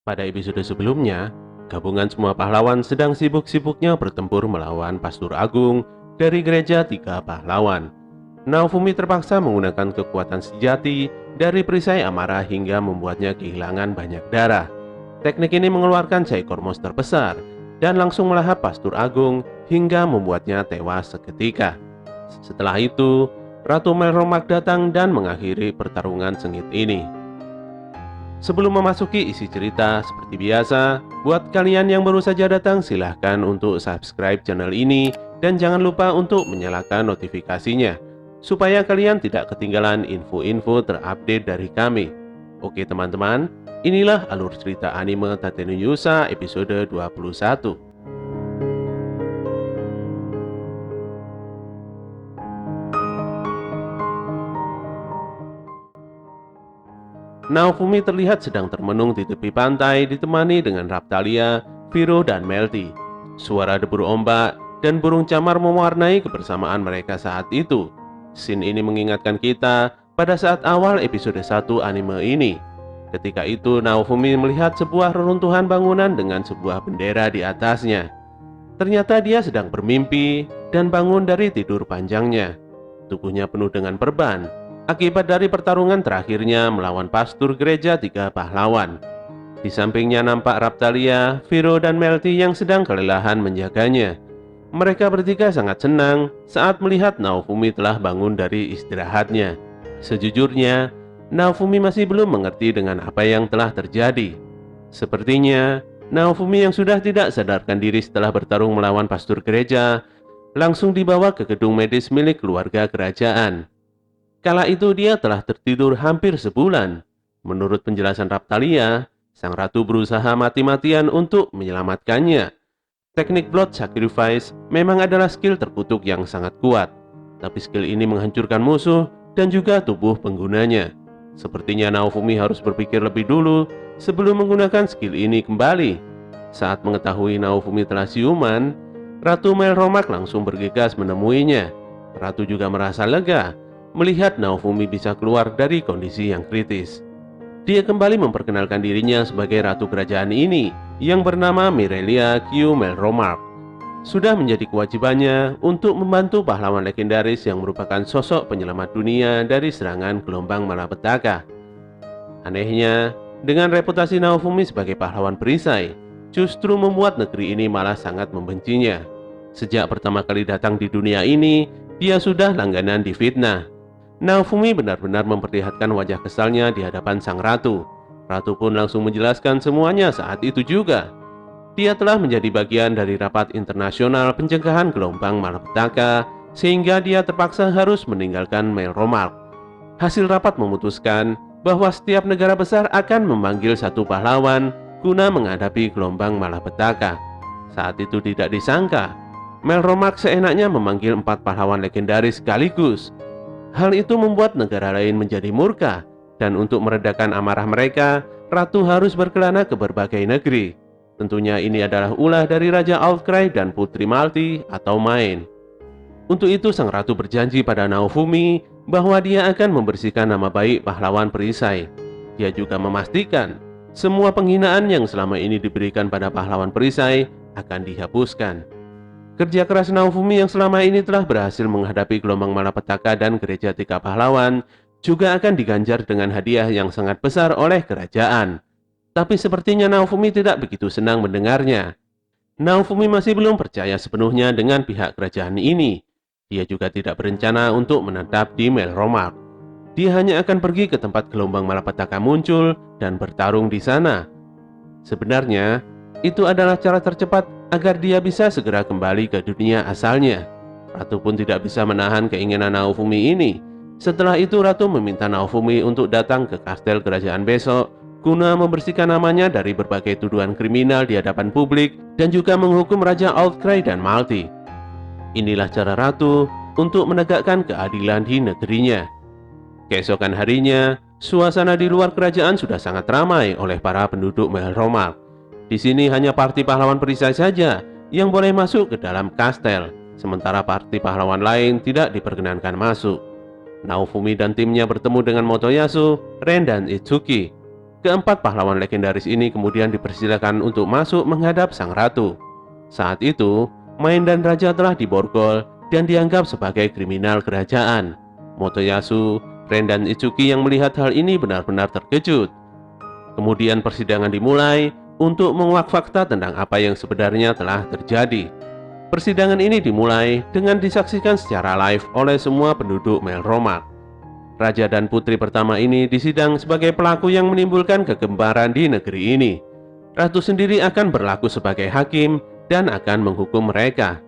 Pada episode sebelumnya, gabungan semua pahlawan sedang sibuk-sibuknya bertempur melawan Pastur Agung dari gereja Tiga Pahlawan. Naofumi terpaksa menggunakan kekuatan sejati dari perisai amarah hingga membuatnya kehilangan banyak darah. Teknik ini mengeluarkan seekor monster besar dan langsung melahap Pastur Agung hingga membuatnya tewas seketika. Setelah itu, Ratu Melromak datang dan mengakhiri pertarungan sengit ini. Sebelum memasuki isi cerita, seperti biasa, buat kalian yang baru saja datang silahkan untuk subscribe channel ini dan jangan lupa untuk menyalakan notifikasinya supaya kalian tidak ketinggalan info-info terupdate dari kami. Oke teman-teman, inilah alur cerita anime Tate no Yusa episode 21. Naofumi terlihat sedang termenung di tepi pantai ditemani dengan Raptalia, Viro, dan Melty. Suara debur ombak dan burung camar mewarnai kebersamaan mereka saat itu. Scene ini mengingatkan kita pada saat awal episode 1 anime ini. Ketika itu Naofumi melihat sebuah reruntuhan bangunan dengan sebuah bendera di atasnya. Ternyata dia sedang bermimpi dan bangun dari tidur panjangnya. Tubuhnya penuh dengan perban akibat dari pertarungan terakhirnya melawan pastur gereja Tiga Pahlawan. Di sampingnya nampak Raptalia, Viro, dan Melty yang sedang kelelahan menjaganya. Mereka bertiga sangat senang saat melihat Naofumi telah bangun dari istirahatnya. Sejujurnya, Naofumi masih belum mengerti dengan apa yang telah terjadi. Sepertinya, Naofumi yang sudah tidak sadarkan diri setelah bertarung melawan pastur gereja, langsung dibawa ke gedung medis milik keluarga kerajaan. Kala itu dia telah tertidur hampir sebulan. Menurut penjelasan Raptalia, sang ratu berusaha mati-matian untuk menyelamatkannya. Teknik blood sacrifice memang adalah skill terkutuk yang sangat kuat, tapi skill ini menghancurkan musuh dan juga tubuh penggunanya. Sepertinya Naofumi harus berpikir lebih dulu sebelum menggunakan skill ini kembali. Saat mengetahui Naofumi telah siuman, Ratu Melromak langsung bergegas menemuinya. Ratu juga merasa lega melihat Naofumi bisa keluar dari kondisi yang kritis. Dia kembali memperkenalkan dirinya sebagai ratu kerajaan ini yang bernama Mirelia Q. Melromark. Sudah menjadi kewajibannya untuk membantu pahlawan legendaris yang merupakan sosok penyelamat dunia dari serangan gelombang malapetaka. Anehnya, dengan reputasi Naofumi sebagai pahlawan perisai, justru membuat negeri ini malah sangat membencinya. Sejak pertama kali datang di dunia ini, dia sudah langganan difitnah. Naofumi benar-benar memperlihatkan wajah kesalnya di hadapan sang ratu. Ratu pun langsung menjelaskan semuanya saat itu juga. Dia telah menjadi bagian dari rapat internasional pencegahan gelombang malapetaka, sehingga dia terpaksa harus meninggalkan Melromark. Hasil rapat memutuskan bahwa setiap negara besar akan memanggil satu pahlawan guna menghadapi gelombang malapetaka. Saat itu tidak disangka, Melromark seenaknya memanggil 4 pahlawan legendaris sekaligus. Hal itu membuat negara lain menjadi murka, dan untuk meredakan amarah mereka, ratu harus berkelana ke berbagai negeri. Tentunya ini adalah ulah dari Raja Outcry dan Putri Malty atau Main. Untuk itu sang ratu berjanji pada Naofumi bahwa dia akan membersihkan nama baik pahlawan perisai. Dia juga memastikan semua penghinaan yang selama ini diberikan pada pahlawan perisai akan dihapuskan. Kerja keras Naofumi yang selama ini telah berhasil menghadapi gelombang malapetaka dan gereja Tiga Pahlawan juga akan diganjar dengan hadiah yang sangat besar oleh kerajaan. Tapi sepertinya Naofumi tidak begitu senang mendengarnya. Naofumi masih belum percaya sepenuhnya dengan pihak kerajaan ini. Dia juga tidak berencana untuk menetap di Melromark. Dia hanya akan pergi ke tempat gelombang malapetaka muncul dan bertarung di sana. Sebenarnya, itu adalah cara tercepat agar dia bisa segera kembali ke dunia asalnya. Ratu pun tidak bisa menahan keinginan Naofumi ini. Setelah itu Ratu meminta Naofumi untuk datang ke kastel kerajaan besok guna membersihkan namanya dari berbagai tuduhan kriminal di hadapan publik dan juga menghukum Raja Outcry dan Malty. Inilah cara Ratu untuk menegakkan keadilan di negerinya. Keesokan harinya, suasana di luar kerajaan sudah sangat ramai oleh para penduduk Melromark. Di sini hanya parti pahlawan perisai saja yang boleh masuk ke dalam kastel, sementara parti pahlawan lain tidak diperkenankan masuk. Naofumi dan timnya bertemu dengan Motoyasu, Ren, dan Itsuki. Keempat pahlawan legendaris ini kemudian dipersilakan untuk masuk menghadap sang ratu. Saat itu, Main dan Raja telah diborgol dan dianggap sebagai kriminal kerajaan. Motoyasu, Ren, dan Itsuki yang melihat hal ini benar-benar terkejut. Kemudian persidangan dimulai untuk menguak fakta tentang apa yang sebenarnya telah terjadi. Persidangan ini dimulai dengan disaksikan secara live oleh semua penduduk Melromak. Raja dan putri pertama ini disidang sebagai pelaku yang menimbulkan kegemaran di negeri ini. Ratu sendiri akan berlaku sebagai hakim dan akan menghukum mereka.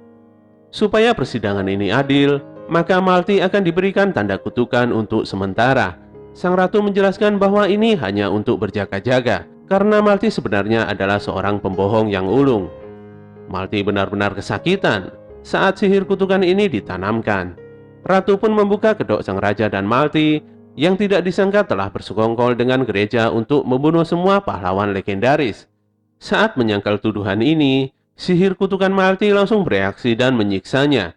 Supaya persidangan ini adil, maka Malti akan diberikan tanda kutukan untuk sementara. Sang ratu menjelaskan bahwa ini hanya untuk berjaga-jaga, karena Malti sebenarnya adalah seorang pembohong yang ulung. Malti benar-benar kesakitan saat sihir kutukan ini ditanamkan. Ratu pun membuka kedok sang raja dan Malti yang tidak disangka telah bersekongkol dengan gereja untuk membunuh semua pahlawan legendaris. Saat menyangkal tuduhan ini, sihir kutukan Malti langsung bereaksi dan menyiksanya.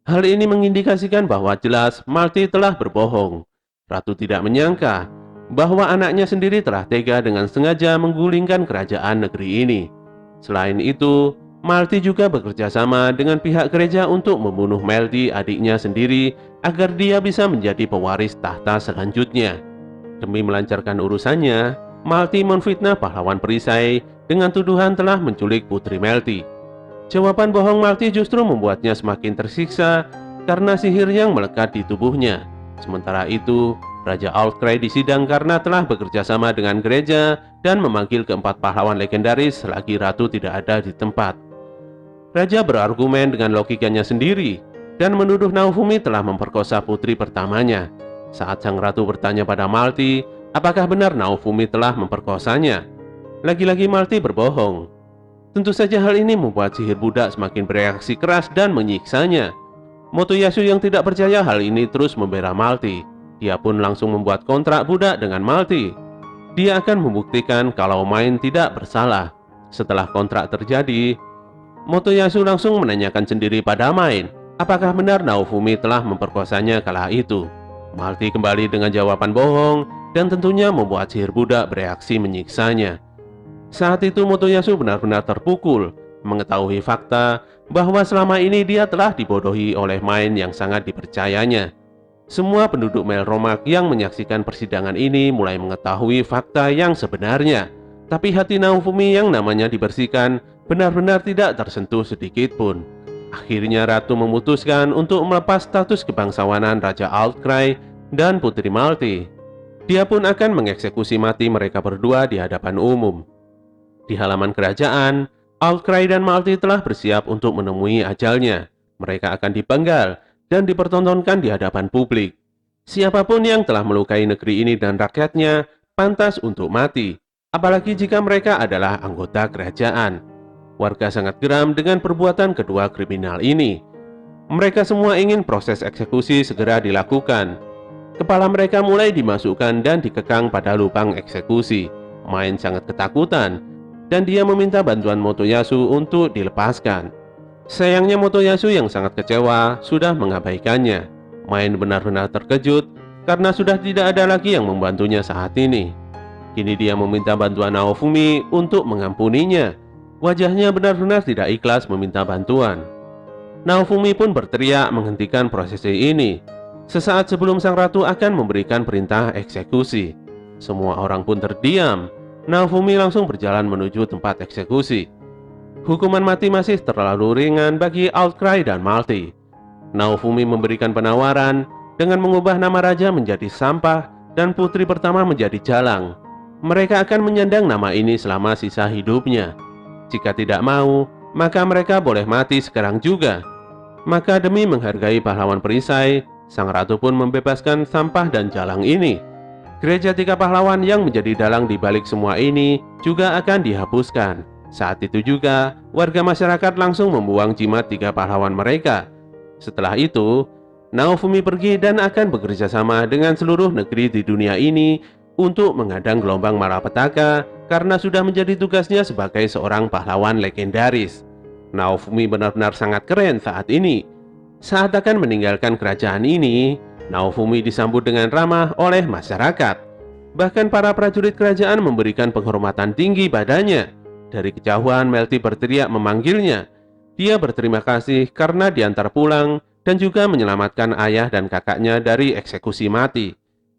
Hal ini mengindikasikan bahwa jelas Malti telah berbohong. Ratu tidak menyangka bahwa anaknya sendiri telah tega dengan sengaja menggulingkan kerajaan negeri ini. Selain itu, Malti juga bekerja sama dengan pihak gereja untuk membunuh Melty, adiknya sendiri, agar dia bisa menjadi pewaris tahta selanjutnya. Demi melancarkan urusannya, Malti menfitnah pahlawan perisai dengan tuduhan telah menculik putri Melty. Jawaban bohong Malti justru membuatnya semakin tersiksa karena sihir yang melekat di tubuhnya. Sementara itu, Raja Outcry disidang karena telah bekerja sama dengan gereja dan memanggil keempat pahlawan legendaris selagi ratu tidak ada di tempat. Raja berargumen dengan logikanya sendiri dan menuduh Naofumi telah memperkosa putri pertamanya. Saat sang ratu bertanya pada Malti, apakah benar Naofumi telah memperkosanya? Lagi-lagi Malti berbohong. Tentu saja hal ini membuat sihir budak semakin bereaksi keras dan menyiksanya. Motoyasu yang tidak percaya hal ini terus membela Malti. Dia pun langsung membuat kontrak budak dengan Malti. Dia akan membuktikan kalau Main tidak bersalah. Setelah kontrak terjadi, Motoyasu langsung menanyakan sendiri pada Main, apakah benar Naofumi telah memperkosanya kala itu. Malti kembali dengan jawaban bohong dan tentunya membuat sihir budak bereaksi menyiksanya. Saat itu Motoyasu benar-benar terpukul mengetahui fakta bahwa selama ini dia telah dibodohi oleh Main yang sangat dipercayanya. Semua penduduk Melromak yang menyaksikan persidangan ini mulai mengetahui fakta yang sebenarnya. Tapi hati Naofumi yang namanya dibersihkan benar-benar tidak tersentuh sedikit pun. Akhirnya Ratu memutuskan untuk melepas status kebangsawanan Raja Outcry dan Putri Malti. Dia pun akan mengeksekusi mati mereka berdua di hadapan umum. Di halaman kerajaan, Outcry dan Malti telah bersiap untuk menemui ajalnya. Mereka akan dipenggal dan dipertontonkan di hadapan publik. Siapapun yang telah melukai negeri ini dan rakyatnya pantas untuk mati, apalagi jika mereka adalah anggota kerajaan. Warga sangat geram dengan perbuatan kedua kriminal ini. Mereka semua ingin proses eksekusi segera dilakukan. Kepala mereka mulai dimasukkan dan dikekang pada lubang eksekusi. Main sangat ketakutan dan dia meminta bantuan Motoyasu untuk dilepaskan. Sayangnya Motoyasu yang sangat kecewa sudah mengabaikannya. Main benar-benar terkejut karena sudah tidak ada lagi yang membantunya saat ini. Kini dia meminta bantuan Naofumi untuk mengampuninya. Wajahnya benar-benar tidak ikhlas meminta bantuan. Naofumi pun berteriak menghentikan prosesi ini. Sesaat sebelum sang ratu akan memberikan perintah eksekusi. Semua orang pun terdiam. Naofumi langsung berjalan menuju tempat eksekusi. Hukuman mati masih terlalu ringan bagi Outcry dan Malti. Naofumi memberikan penawaran dengan mengubah nama raja menjadi sampah dan putri pertama menjadi jalang. Mereka akan menyandang nama ini selama sisa hidupnya. Jika tidak mau, maka mereka boleh mati sekarang juga. Maka demi menghargai pahlawan perisai, sang ratu pun membebaskan sampah dan jalang ini. Gereja tiga pahlawan yang menjadi dalang di balik semua ini juga akan dihapuskan. Saat itu juga, warga masyarakat langsung membuang jimat tiga pahlawan mereka. Setelah itu, Naofumi pergi dan akan bekerja sama dengan seluruh negeri di dunia ini untuk menghadang gelombang malapetaka karena sudah menjadi tugasnya sebagai seorang pahlawan legendaris. Naofumi benar-benar sangat keren saat ini. Saat akan meninggalkan kerajaan ini, Naofumi disambut dengan ramah oleh masyarakat. Bahkan para prajurit kerajaan memberikan penghormatan tinggi padanya. Dari kejauhan, Melty berteriak memanggilnya. Dia berterima kasih karena diantar pulang dan juga menyelamatkan ayah dan kakaknya dari eksekusi mati.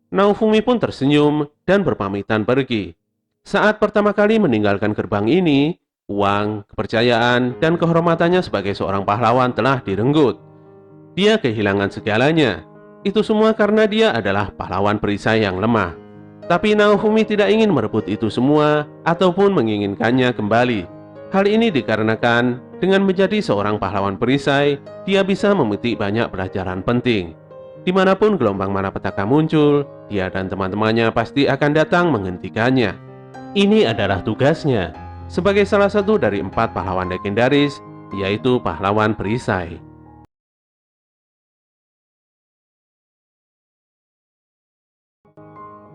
Naofumi pun tersenyum dan berpamitan pergi. Saat pertama kali meninggalkan gerbang ini, uang, kepercayaan, dan kehormatannya sebagai seorang pahlawan telah direnggut. Dia kehilangan segalanya. Itu semua karena dia adalah pahlawan perisai yang lemah. Tapi Naofumi tidak ingin merebut itu semua ataupun menginginkannya kembali. Hal ini dikarenakan dengan menjadi seorang pahlawan perisai, dia bisa memetik banyak pelajaran penting. Dimanapun gelombang malapetaka muncul, dia dan teman-temannya pasti akan datang menghentikannya. Ini adalah tugasnya sebagai salah satu dari 4 pahlawan legendaris, yaitu pahlawan perisai.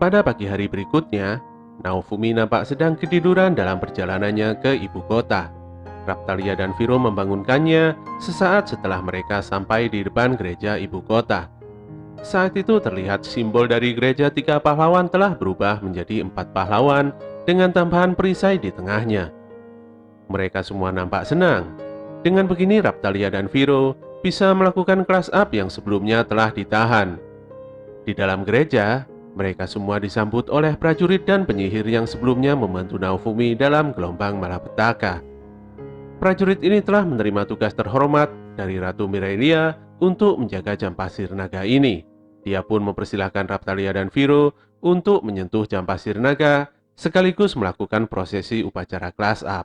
Pada pagi hari berikutnya, Naofumi nampak sedang ketiduran dalam perjalanannya ke ibu kota. Raptalia dan Viro membangunkannya sesaat setelah mereka sampai di depan gereja ibu kota. Saat itu terlihat simbol dari gereja 3 pahlawan telah berubah menjadi 4 pahlawan dengan tambahan perisai di tengahnya. Mereka semua nampak senang. Dengan begini Raptalia dan Viro bisa melakukan kelas up yang sebelumnya telah ditahan. Di dalam gereja, mereka semua disambut oleh prajurit dan penyihir yang sebelumnya membantu Naofumi dalam gelombang malapetaka. Prajurit ini telah menerima tugas terhormat dari Ratu Mirelia untuk menjaga jam pasir naga ini. Dia pun mempersilahkan Raptalia dan Viro untuk menyentuh jam pasir naga sekaligus melakukan prosesi upacara kelas up.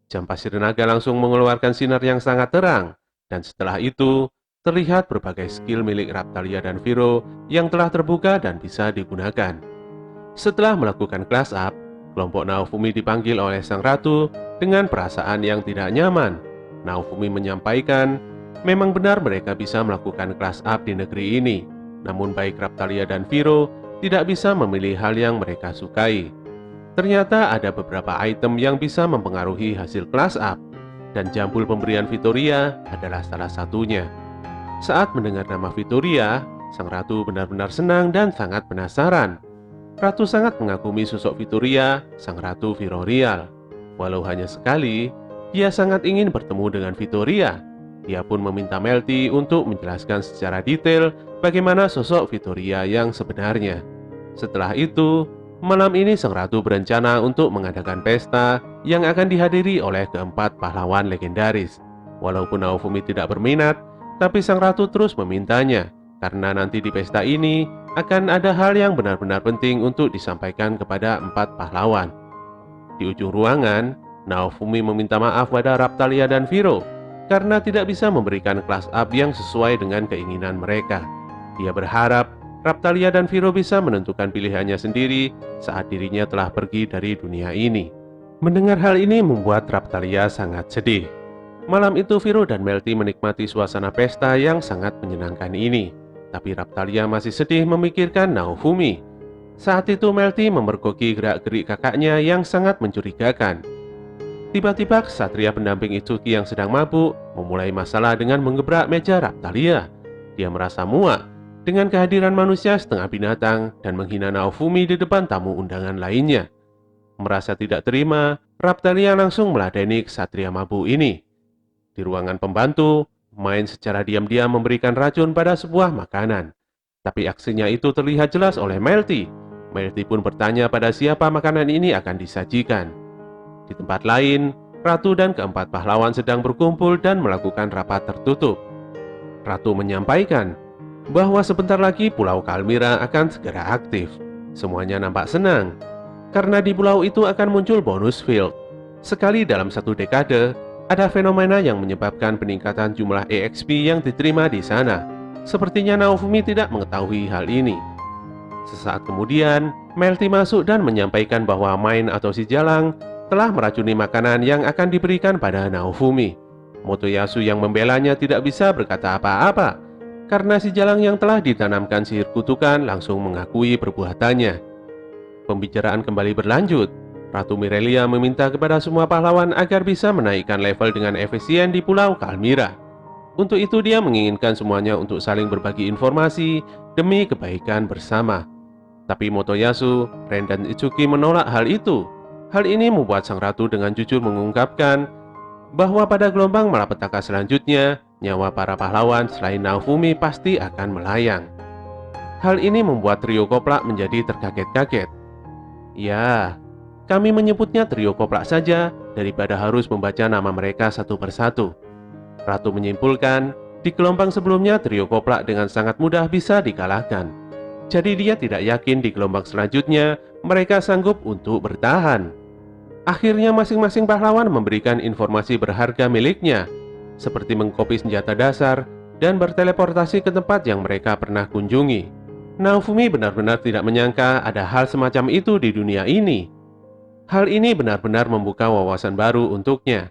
Jam pasir naga langsung mengeluarkan sinar yang sangat terang, dan setelah itu terlihat berbagai skill milik Raptalia dan Viro yang telah terbuka dan bisa digunakan. Setelah melakukan kelas up, kelompok Naofumi dipanggil oleh sang ratu dengan perasaan yang tidak nyaman. Naofumi menyampaikan, memang benar mereka bisa melakukan kelas up di negeri ini, namun baik Raptalia dan Viro tidak bisa memilih hal yang mereka sukai. Ternyata ada beberapa item yang bisa mempengaruhi hasil kelas up, dan jambul pemberian Vittoria adalah salah satunya. Saat mendengar nama Vittoria, sang ratu benar-benar senang dan sangat penasaran. Ratu sangat mengagumi sosok Vittoria, sang ratu Virorial. Walau hanya sekali, dia sangat ingin bertemu dengan Vittoria. Dia pun meminta Melty untuk menjelaskan secara detail bagaimana sosok Vittoria yang sebenarnya. Setelah itu, malam ini sang ratu berencana untuk mengadakan pesta yang akan dihadiri oleh keempat pahlawan legendaris. Walaupun Naofumi tidak berminat, tapi sang ratu terus memintanya, karena nanti di pesta ini akan ada hal yang benar-benar penting untuk disampaikan kepada 4 pahlawan. Di ujung ruangan, Naofumi meminta maaf pada Raptalia dan Viro karena tidak bisa memberikan kelas up yang sesuai dengan keinginan mereka. Dia berharap Raptalia dan Viro bisa menentukan pilihannya sendiri saat dirinya telah pergi dari dunia ini. Mendengar hal ini membuat Raptalia sangat sedih. Malam itu Viro dan Melty menikmati suasana pesta yang sangat menyenangkan ini. Tapi Raptalia masih sedih memikirkan Naofumi. Saat itu Melty memergoki gerak-gerik kakaknya yang sangat mencurigakan. Tiba-tiba ksatria pendamping Itsuki yang sedang mabuk memulai masalah dengan menggebrak meja Raptalia. Dia merasa muak dengan kehadiran manusia setengah binatang dan menghina Naofumi di depan tamu undangan lainnya. Merasa tidak terima, Raptalia langsung meladeni ksatria mabuk ini. Di ruangan pembantu, Main secara diam-diam memberikan racun pada sebuah makanan. Tapi aksinya itu terlihat jelas oleh Melty. Melty pun bertanya pada siapa makanan ini akan disajikan. Di tempat lain, Ratu dan keempat pahlawan sedang berkumpul dan melakukan rapat tertutup. Ratu menyampaikan bahwa sebentar lagi Pulau Kalmira akan segera aktif. Semuanya nampak senang, karena di pulau itu akan muncul bonus field. Sekali dalam 1 dekade, ada fenomena yang menyebabkan peningkatan jumlah EXP yang diterima di sana. Sepertinya Naofumi tidak mengetahui hal ini. Sesaat kemudian, Melty masuk dan menyampaikan bahwa Main atau si Jalang telah meracuni makanan yang akan diberikan pada Naofumi. Motoyasu yang membelanya tidak bisa berkata apa-apa, karena si Jalang yang telah ditanamkan sihir kutukan langsung mengakui perbuatannya. Pembicaraan kembali berlanjut. Ratu Mirelia meminta kepada semua pahlawan agar bisa menaikkan level dengan efisien di Pulau Kalmira. Untuk itu dia menginginkan semuanya untuk saling berbagi informasi demi kebaikan bersama. Tapi Motoyasu, Ren dan Itsuki menolak hal itu. Hal ini membuat sang ratu dengan jujur mengungkapkan bahwa pada gelombang malapetaka selanjutnya, nyawa para pahlawan selain Naofumi pasti akan melayang. Hal ini membuat trio Koplak menjadi terkaget-kaget. Ya, kami menyebutnya trio Koplak saja daripada harus membaca nama mereka satu persatu. Ratu menyimpulkan, di gelombang sebelumnya trio Koplak dengan sangat mudah bisa dikalahkan. Jadi dia tidak yakin di gelombang selanjutnya mereka sanggup untuk bertahan. Akhirnya masing-masing pahlawan memberikan informasi berharga miliknya, seperti mengkopi senjata dasar dan berteleportasi ke tempat yang mereka pernah kunjungi. Naofumi benar-benar tidak menyangka ada hal semacam itu di dunia ini. Hal ini benar-benar membuka wawasan baru untuknya.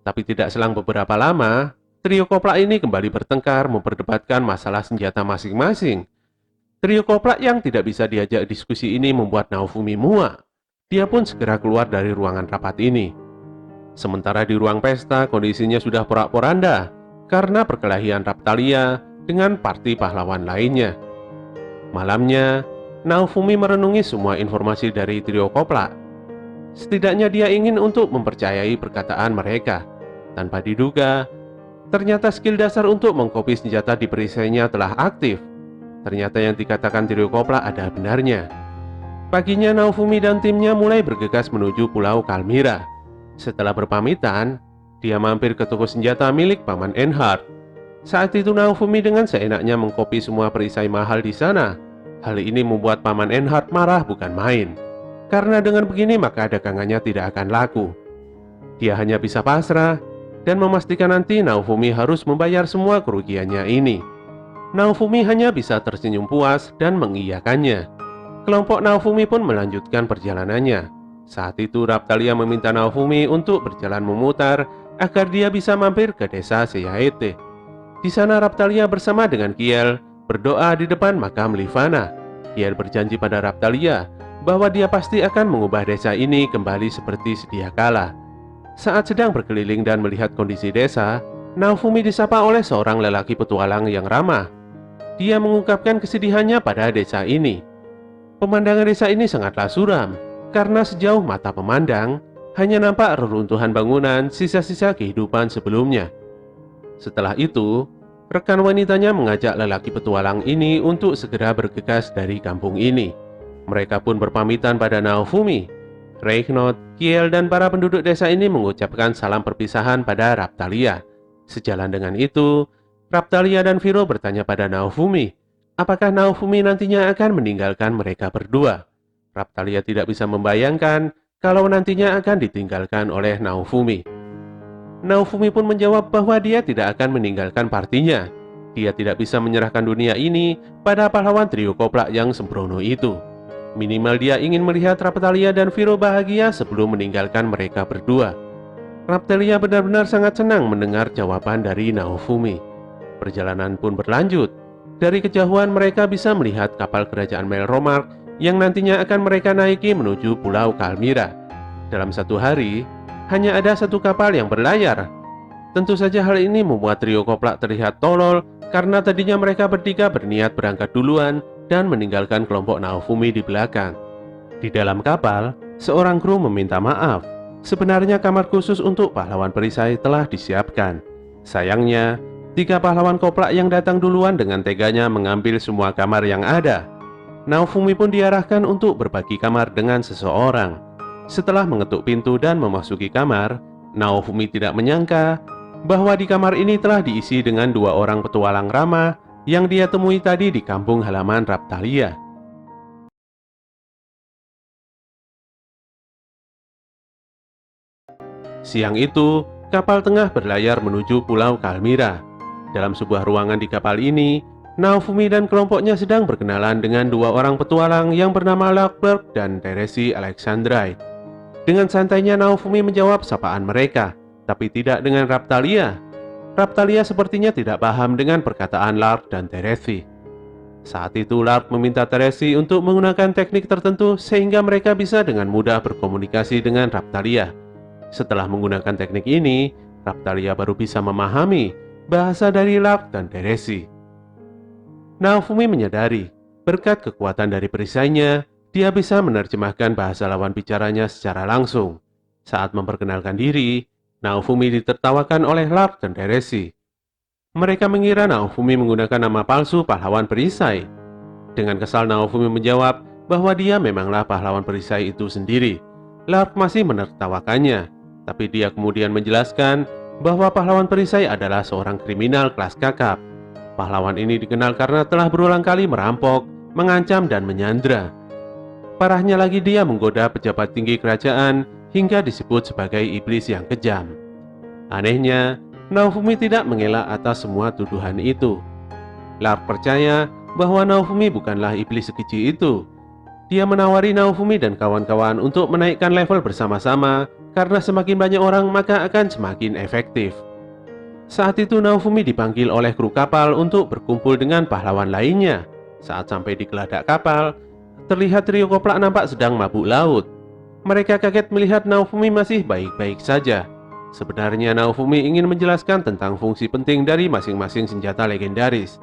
Tapi tidak selang beberapa lama, trio Koplak ini kembali bertengkar memperdebatkan masalah senjata masing-masing. Trio Koplak yang tidak bisa diajak diskusi ini membuat Naofumi muak. Dia pun segera keluar dari ruangan rapat ini. Sementara di ruang pesta, kondisinya sudah porak-poranda karena perkelahian Raptalia dengan parti pahlawan lainnya. Malamnya, Naofumi merenungi semua informasi dari trio Koplak. Setidaknya dia ingin untuk mempercayai perkataan mereka. Tanpa diduga, ternyata skill dasar untuk mengkopi senjata di perisainya telah aktif. Ternyata yang dikatakan trio Koplak ada benarnya. Paginya Naofumi dan timnya mulai bergegas menuju Pulau Kalmira. Setelah berpamitan, dia mampir ke toko senjata milik Paman Enhard. Saat itu Naofumi dengan seenaknya mengkopi semua perisai mahal di sana. Hal ini membuat Paman Enhard marah bukan main. Karena dengan begini maka dagangannya tidak akan laku. Dia hanya bisa pasrah dan memastikan nanti Naofumi harus membayar semua kerugiannya ini. Naofumi hanya bisa tersenyum puas dan mengiyakannya. Kelompok Naofumi pun melanjutkan perjalanannya. Saat itu Raptalia meminta Naofumi untuk berjalan memutar agar dia bisa mampir ke desa Seyaete. Di sana Raptalia bersama dengan Kiel berdoa di depan makam Livana. Kiel berjanji pada Raptalia bahwa dia pasti akan mengubah desa ini kembali seperti sedia kala. Saat sedang berkeliling dan melihat kondisi desa, Naofumi disapa oleh seorang lelaki petualang yang ramah. Dia mengungkapkan kesedihannya pada desa ini. Pemandangan desa ini sangatlah suram, karena sejauh mata pemandang, hanya nampak reruntuhan bangunan sisa-sisa kehidupan sebelumnya. Setelah itu, rekan wanitanya mengajak lelaki petualang ini untuk segera bergegas dari kampung ini. Mereka pun berpamitan pada Naofumi. Reiknot, Kiel, dan para penduduk desa ini mengucapkan salam perpisahan pada Raptalia. Sejalan dengan itu, Raptalia dan Viro bertanya pada Naofumi, apakah Naofumi nantinya akan meninggalkan mereka berdua? Raptalia tidak bisa membayangkan kalau nantinya akan ditinggalkan oleh Naofumi. Naofumi pun menjawab bahwa dia tidak akan meninggalkan partinya. Dia tidak bisa menyerahkan dunia ini pada pahlawan trio Koplak yang sembrono itu. Minimal dia ingin melihat Raptalia dan Viro bahagia sebelum meninggalkan mereka berdua. Raptalia benar-benar sangat senang mendengar jawaban dari Naofumi. Perjalanan pun berlanjut. Dari kejauhan mereka bisa melihat kapal kerajaan Melromark yang nantinya akan mereka naiki menuju Pulau Kalmira. Dalam satu hari, hanya ada satu kapal yang berlayar. Tentu saja hal ini membuat trio Koplak terlihat tolol karena tadinya mereka bertiga berniat berangkat duluan dan meninggalkan kelompok Naofumi di belakang. Di dalam kapal, seorang kru meminta maaf. Sebenarnya kamar khusus untuk pahlawan perisai telah disiapkan. Sayangnya, 3 pahlawan Koplak yang datang duluan dengan teganya mengambil semua kamar yang ada. Naofumi pun diarahkan untuk berbagi kamar dengan seseorang. Setelah mengetuk pintu dan memasuki kamar, Naofumi tidak menyangka bahwa di kamar ini telah diisi dengan 2 orang petualang ramah yang dia temui tadi di kampung halaman Raptalia. Siang itu, kapal tengah berlayar menuju Pulau Kalmira. Dalam sebuah ruangan di kapal ini, Naofumi dan kelompoknya sedang berkenalan dengan 2 orang petualang yang bernama Lockberg dan Teresi Alexandrite. Dengan santainya Naofumi menjawab sapaan mereka, tapi tidak dengan Raptalia. Raptalia sepertinya tidak paham dengan perkataan Lark dan Teresi. Saat itu Lark meminta Teresi untuk menggunakan teknik tertentu sehingga mereka bisa dengan mudah berkomunikasi dengan Raptalia. Setelah menggunakan teknik ini, Raptalia baru bisa memahami bahasa dari Lark dan Teresi. Naofumi menyadari Berkat kekuatan dari perisainya, dia bisa menerjemahkan bahasa lawan bicaranya secara langsung. Saat memperkenalkan diri, Naofumi ditertawakan oleh Lark dan Teresi. Mereka mengira Naofumi menggunakan nama palsu pahlawan perisai. Dengan kesal, Naofumi menjawab bahwa dia memanglah pahlawan perisai itu sendiri. Lark masih menertawakannya, tapi dia kemudian menjelaskan bahwa pahlawan perisai adalah seorang kriminal kelas kakap. Pahlawan ini dikenal karena telah berulang kali merampok, mengancam, dan menyandra. Parahnya lagi, dia menggoda pejabat tinggi kerajaan hingga disebut sebagai iblis yang kejam. Anehnya, Naofumi tidak mengelak atas semua tuduhan itu. Lark percaya bahwa Naofumi bukanlah iblis sekeji itu. Dia menawari Naofumi dan kawan-kawan untuk menaikkan level bersama-sama karena semakin banyak orang maka akan semakin efektif. Saat itu Naofumi dipanggil oleh kru kapal untuk berkumpul dengan pahlawan lainnya. Saat sampai di geladak kapal, terlihat trio koplak nampak sedang mabuk laut. Mereka kaget melihat Naofumi masih baik-baik saja. Sebenarnya Naofumi ingin menjelaskan tentang fungsi penting dari masing-masing senjata legendaris.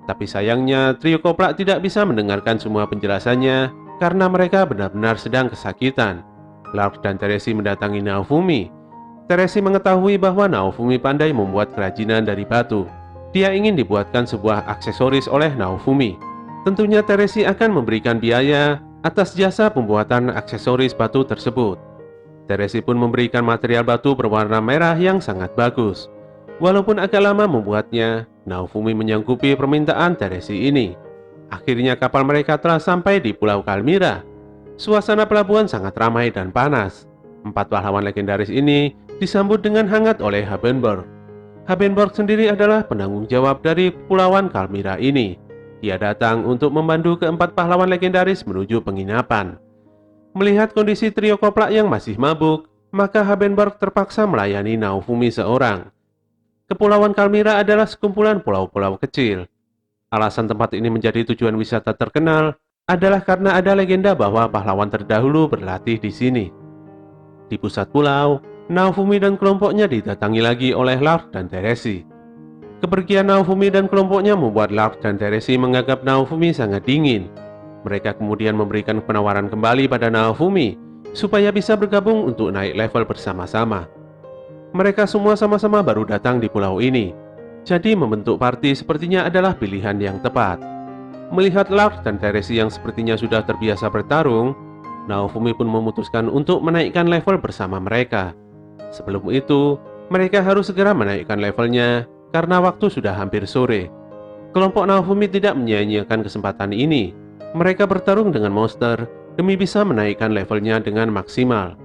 Tapi sayangnya trio koplak tidak bisa mendengarkan semua penjelasannya karena mereka benar-benar sedang kesakitan. Lark dan Teresi mendatangi Naofumi. Teresi mengetahui bahwa Naofumi pandai membuat kerajinan dari batu. Dia ingin dibuatkan sebuah aksesoris oleh Naofumi. Tentunya Teresi akan memberikan biaya atas jasa pembuatan aksesoris batu tersebut. Teresi pun memberikan material batu berwarna merah yang sangat bagus. Walaupun agak lama membuatnya, Naofumi menyanggupi permintaan Teresi ini. Akhirnya kapal mereka telah sampai di Pulau Kalmira. Suasana pelabuhan sangat ramai dan panas. 4 pahlawan legendaris ini disambut dengan hangat oleh Habenberg. Habenberg sendiri adalah penanggung jawab dari Pulauan Kalmira ini. Dia datang untuk membantu keempat pahlawan legendaris menuju penginapan. Melihat kondisi trio koplak yang masih mabuk, maka Habenberg terpaksa melayani Naofumi seorang. Kepulauan Kalmira adalah sekumpulan pulau-pulau kecil. Alasan tempat ini menjadi tujuan wisata terkenal adalah karena ada legenda bahwa pahlawan terdahulu berlatih di sini. Di pusat pulau, Naofumi dan kelompoknya didatangi lagi oleh Lark dan Teresi. Kepergian Naofumi dan kelompoknya membuat Lark dan Teresi menganggap Naofumi sangat dingin. Mereka kemudian memberikan penawaran kembali pada Naofumi supaya bisa bergabung untuk naik level bersama-sama. Mereka semua sama-sama baru datang di pulau ini, jadi membentuk party sepertinya adalah pilihan yang tepat. Melihat Lark dan Teresi yang sepertinya sudah terbiasa bertarung, Naofumi pun memutuskan untuk menaikkan level bersama mereka. Sebelum itu, mereka harus segera menaikkan levelnya karena waktu sudah hampir sore. Kelompok Naofumi tidak menyia-nyiakan kesempatan ini. Mereka bertarung dengan monster demi bisa menaikkan levelnya dengan maksimal.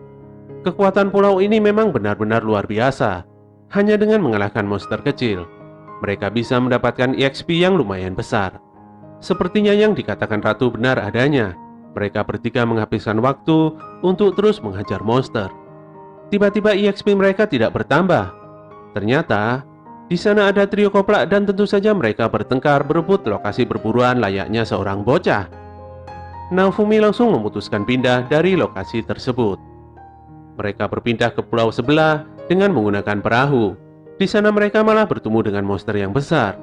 Kekuatan pulau ini memang benar-benar luar biasa. Hanya dengan mengalahkan monster kecil, mereka bisa mendapatkan EXP yang lumayan besar. Sepertinya yang dikatakan Ratu benar adanya. Mereka bertiga menghabiskan waktu untuk terus menghajar monster. Tiba-tiba EXP mereka tidak bertambah. Ternyata di sana ada trio koplak dan tentu saja mereka bertengkar berebut lokasi perburuan layaknya seorang bocah. Naofumi langsung memutuskan pindah dari lokasi tersebut. Mereka berpindah ke pulau sebelah dengan menggunakan perahu. Di sana mereka malah bertemu dengan monster yang besar.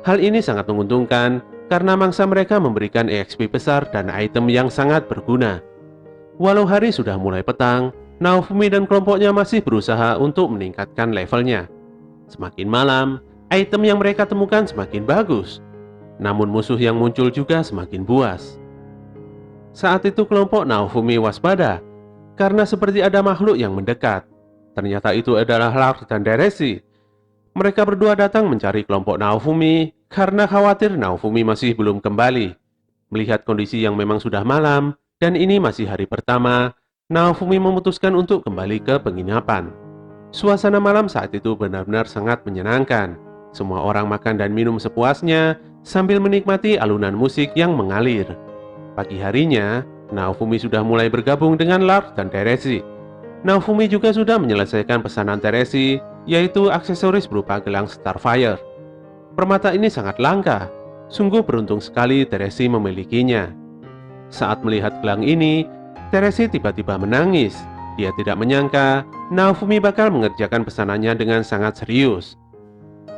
Hal ini sangat menguntungkan karena mangsa mereka memberikan EXP besar dan item yang sangat berguna. Walau hari sudah mulai petang, Naofumi dan kelompoknya masih berusaha untuk meningkatkan levelnya. Semakin malam, item yang mereka temukan semakin bagus. Namun musuh yang muncul juga semakin buas. Saat itu kelompok Naofumi waspada karena seperti ada makhluk yang mendekat. Ternyata itu adalah Lark dan Teresi. Mereka berdua datang mencari kelompok Naofumi karena khawatir Naofumi masih belum kembali. Melihat kondisi yang memang sudah malam dan ini masih hari pertama, Naofumi memutuskan untuk kembali ke penginapan. Suasana malam saat itu benar-benar sangat menyenangkan. Semua orang makan dan minum sepuasnya sambil menikmati alunan musik yang mengalir. Pagi harinya, Naofumi sudah mulai bergabung dengan Lark dan Teresi. Naofumi juga sudah menyelesaikan pesanan Teresi, yaitu aksesoris berupa gelang Starfire. Permata ini sangat langka. Sungguh beruntung sekali Teresi memilikinya. Saat melihat gelang ini, Teresi tiba-tiba menangis. Dia tidak menyangka Naofumi bakal mengerjakan pesanannya dengan sangat serius.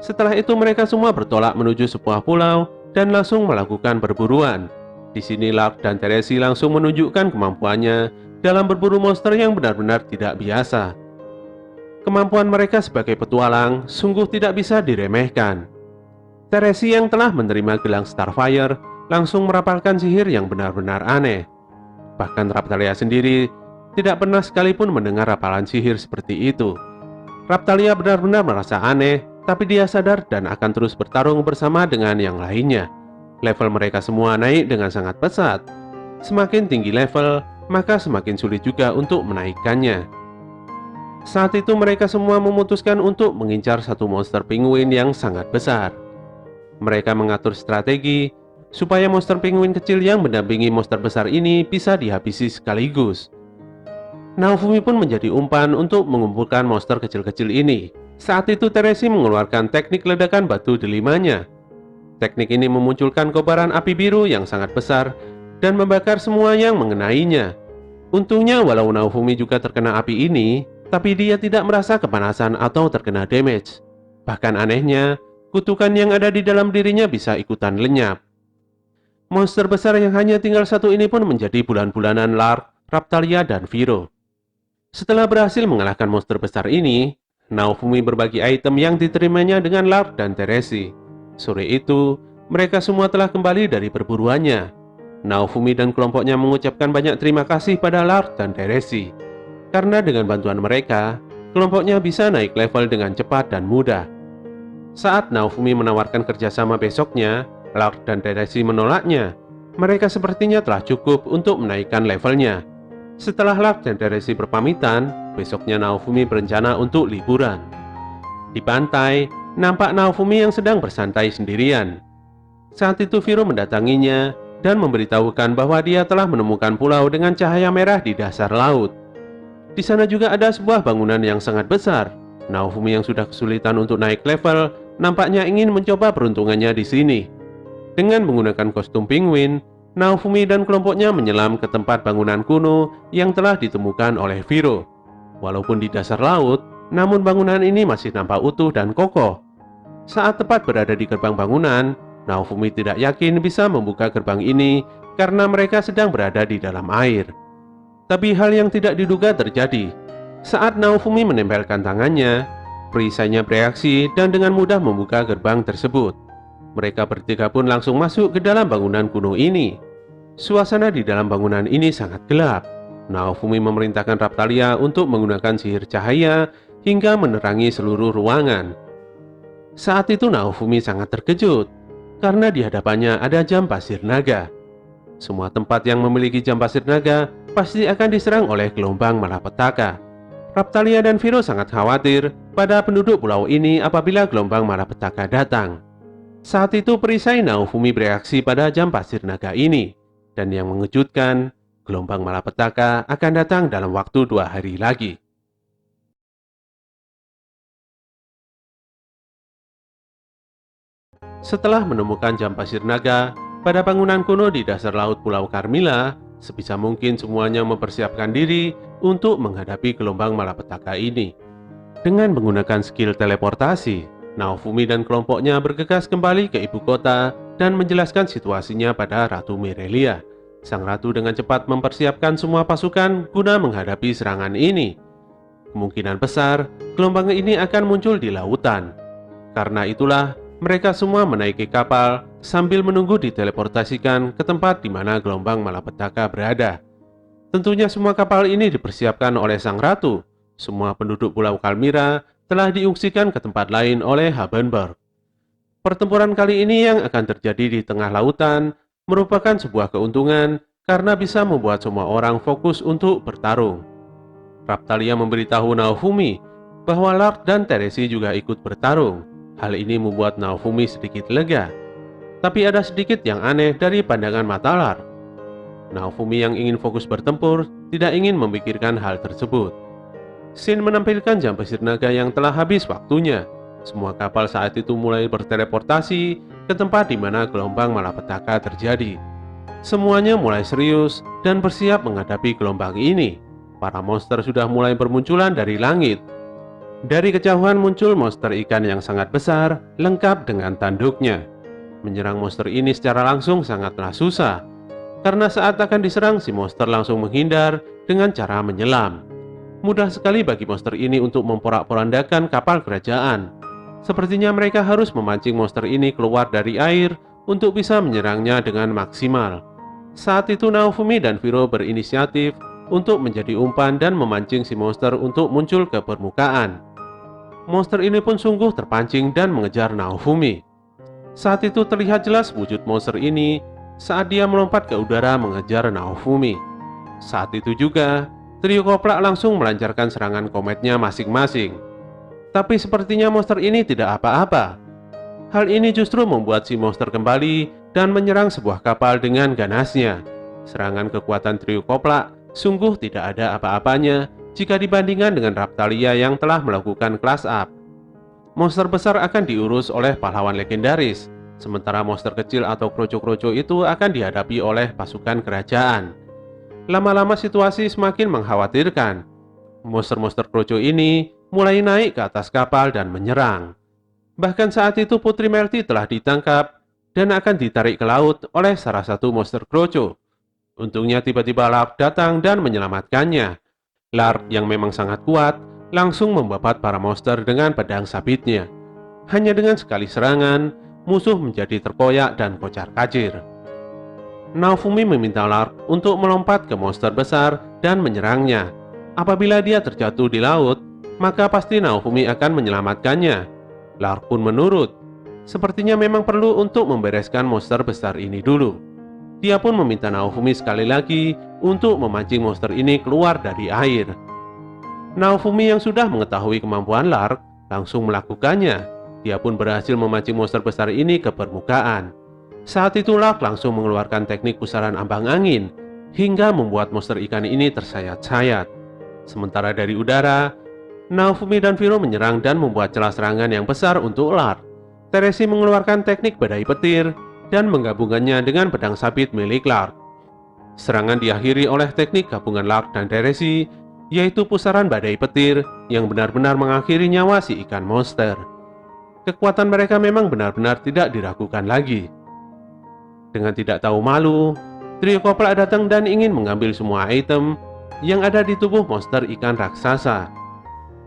Setelah itu mereka semua bertolak menuju sebuah pulau dan langsung melakukan perburuan. Di sini Lark dan Teresi langsung menunjukkan kemampuannya dalam berburu monster yang benar-benar tidak biasa. Kemampuan mereka sebagai petualang sungguh tidak bisa diremehkan. Teresi yang telah menerima gelang Starfire langsung merapalkan sihir yang benar-benar aneh. Bahkan Raptalia sendiri tidak pernah sekalipun mendengar rapalan sihir seperti itu. Raptalia benar-benar merasa aneh, tapi dia sadar dan akan terus bertarung bersama dengan yang lainnya. Level mereka semua naik dengan sangat pesat. Semakin tinggi level, maka semakin sulit juga untuk menaikkannya. Saat itu mereka semua memutuskan untuk mengincar satu monster penguin yang sangat besar. Mereka mengatur strategi supaya monster penguin kecil yang mendampingi monster besar ini bisa dihabisi sekaligus. Naofumi pun menjadi umpan untuk mengumpulkan monster kecil-kecil ini. Saat itu Teresi mengeluarkan teknik ledakan batu delimanya. Teknik ini memunculkan kobaran api biru yang sangat besar dan membakar semua yang mengenainya. Untungnya walau Naofumi juga terkena api ini, tapi dia tidak merasa kepanasan atau terkena damage. Bahkan anehnya, kutukan yang ada di dalam dirinya bisa ikutan lenyap. Monster besar yang hanya tinggal satu ini pun menjadi bulan-bulanan Lark, Raptalia, dan Viro. Setelah berhasil mengalahkan monster besar ini, Naofumi berbagi item yang diterimanya dengan Lark dan Teresi. Sore itu, mereka semua telah kembali dari perburuannya. Naofumi dan kelompoknya mengucapkan banyak terima kasih pada Lark dan Teresi. Karena dengan bantuan mereka, kelompoknya bisa naik level dengan cepat dan mudah. Saat Naofumi menawarkan kerjasama besoknya, Lark dan Teresi menolaknya. Mereka sepertinya telah cukup untuk menaikkan levelnya. Setelah Lark dan Teresi berpamitan, besoknya Naofumi berencana untuk liburan. Di pantai, nampak Naofumi yang sedang bersantai sendirian. Saat itu Viro mendatanginya dan memberitahukan bahwa dia telah menemukan pulau dengan cahaya merah di dasar laut. Di sana juga ada sebuah bangunan yang sangat besar. Naofumi yang sudah kesulitan untuk naik level, nampaknya ingin mencoba peruntungannya di sini. Dengan menggunakan kostum penguin, Naofumi dan kelompoknya menyelam ke tempat bangunan kuno yang telah ditemukan oleh Viro. Walaupun di dasar laut, namun bangunan ini masih nampak utuh dan kokoh. Saat tepat berada di gerbang bangunan, Naofumi tidak yakin bisa membuka gerbang ini karena mereka sedang berada di dalam air. Tapi hal yang tidak diduga terjadi. Saat Naofumi menempelkan tangannya, perisainya bereaksi dan dengan mudah membuka gerbang tersebut. Mereka bertiga pun langsung masuk ke dalam bangunan kuno ini. Suasana di dalam bangunan ini sangat gelap. Naofumi memerintahkan Raptalia untuk menggunakan sihir cahaya hingga menerangi seluruh ruangan. Saat itu Naofumi sangat terkejut karena di hadapannya ada jam pasir naga. Semua tempat yang memiliki jam pasir naga pasti akan diserang oleh gelombang malapetaka. Raptalia dan Viro sangat khawatir pada penduduk pulau ini apabila gelombang malapetaka datang. Saat itu perisai Naofumi bereaksi pada jam pasir naga ini. Dan yang mengejutkan, gelombang malapetaka akan datang dalam waktu 2 hari lagi. Setelah menemukan jam pasir naga pada bangunan kuno di dasar laut Pulau Carmilla, sebisa mungkin semuanya mempersiapkan diri untuk menghadapi gelombang malapetaka ini. Dengan menggunakan skill teleportasi, Naofumi dan kelompoknya bergegas kembali ke ibu kota dan menjelaskan situasinya pada Ratu Mirelia. Sang ratu dengan cepat mempersiapkan semua pasukan guna menghadapi serangan ini. Kemungkinan besar gelombang ini akan muncul di lautan. Karena itulah mereka semua menaiki kapal sambil menunggu diteleportasikan ke tempat di mana gelombang malapetaka berada. Tentunya semua kapal ini dipersiapkan oleh sang ratu. Semua penduduk Pulau Kalmira telah diungsikan ke tempat lain oleh Habenberg. Pertempuran kali ini yang akan terjadi di tengah lautan merupakan sebuah keuntungan karena bisa membuat semua orang fokus untuk bertarung. Raptalia memberitahu Naofumi bahwa Lark dan Teresi juga ikut bertarung. Hal ini membuat Naofumi sedikit lega. Tapi ada sedikit yang aneh dari pandangan mata Lark. Naofumi yang ingin fokus bertempur tidak ingin memikirkan hal tersebut. Shin menampilkan jam pasir naga yang telah habis waktunya. Semua kapal saat itu mulai berteleportasi ke tempat di mana gelombang malapetaka terjadi. Semuanya mulai serius dan bersiap menghadapi gelombang ini. Para monster sudah mulai bermunculan dari langit. Dari kejauhan muncul monster ikan yang sangat besar, lengkap dengan tanduknya. Menyerang monster ini secara langsung sangatlah susah. karena saat akan diserang si monster langsung menghindar dengan cara menyelam. Mudah sekali bagi monster ini untuk memporak-porandakan kapal kerajaan. Sepertinya mereka harus memancing monster ini keluar dari air untuk bisa menyerangnya dengan maksimal. Saat itu Naofumi dan Viro berinisiatif untuk menjadi umpan dan memancing si monster untuk muncul ke permukaan. Monster ini pun sungguh terpancing dan mengejar Naofumi. Saat itu terlihat jelas wujud monster ini saat dia melompat ke udara mengejar Naofumi. Saat itu juga, trio Koplak langsung melancarkan serangan kometnya masing-masing. Tapi sepertinya monster ini tidak apa-apa. Hal ini justru membuat si monster kembali dan menyerang sebuah kapal dengan ganasnya. Serangan kekuatan trio Koplak sungguh tidak ada apa-apanya jika dibandingkan dengan Raptalia yang telah melakukan class up. Monster besar akan diurus oleh pahlawan legendaris, sementara monster kecil atau kroco-kroco itu akan dihadapi oleh pasukan kerajaan. Lama-lama situasi semakin mengkhawatirkan. Monster-monster kroco ini mulai naik ke atas kapal dan menyerang. Bahkan saat itu Putri Melty telah ditangkap dan akan ditarik ke laut oleh salah satu monster kroco. Untungnya tiba-tiba Lark datang dan menyelamatkannya. Lark yang memang sangat kuat langsung membabat para monster dengan pedang sabitnya. Hanya dengan sekali serangan, musuh menjadi terkoyak dan kocar-kacir. Naofumi meminta Lark untuk melompat ke monster besar dan menyerangnya. Apabila dia terjatuh di laut, maka pasti Naofumi akan menyelamatkannya. Lark pun menurut. Sepertinya memang perlu untuk membereskan monster besar ini dulu. Dia pun meminta Naofumi sekali lagi untuk memancing monster ini keluar dari air. Naofumi yang sudah mengetahui kemampuan Lark langsung melakukannya. Dia pun berhasil memancing monster besar ini ke permukaan. Saat itu Lark langsung mengeluarkan teknik pusaran ambang angin hingga membuat monster ikan ini tersayat-sayat. Sementara dari udara, Naofumi dan Viro menyerang dan membuat celah serangan yang besar untuk Lark. Teresi mengeluarkan teknik badai petir dan menggabungkannya dengan pedang sabit milik Lark. Serangan diakhiri oleh teknik gabungan Lark dan Teresi, yaitu pusaran badai petir yang benar-benar mengakhiri nyawa si ikan monster. Kekuatan mereka memang benar-benar tidak diragukan lagi. Dengan tidak tahu malu, trio Koplak datang dan ingin mengambil semua item yang ada di tubuh monster ikan raksasa.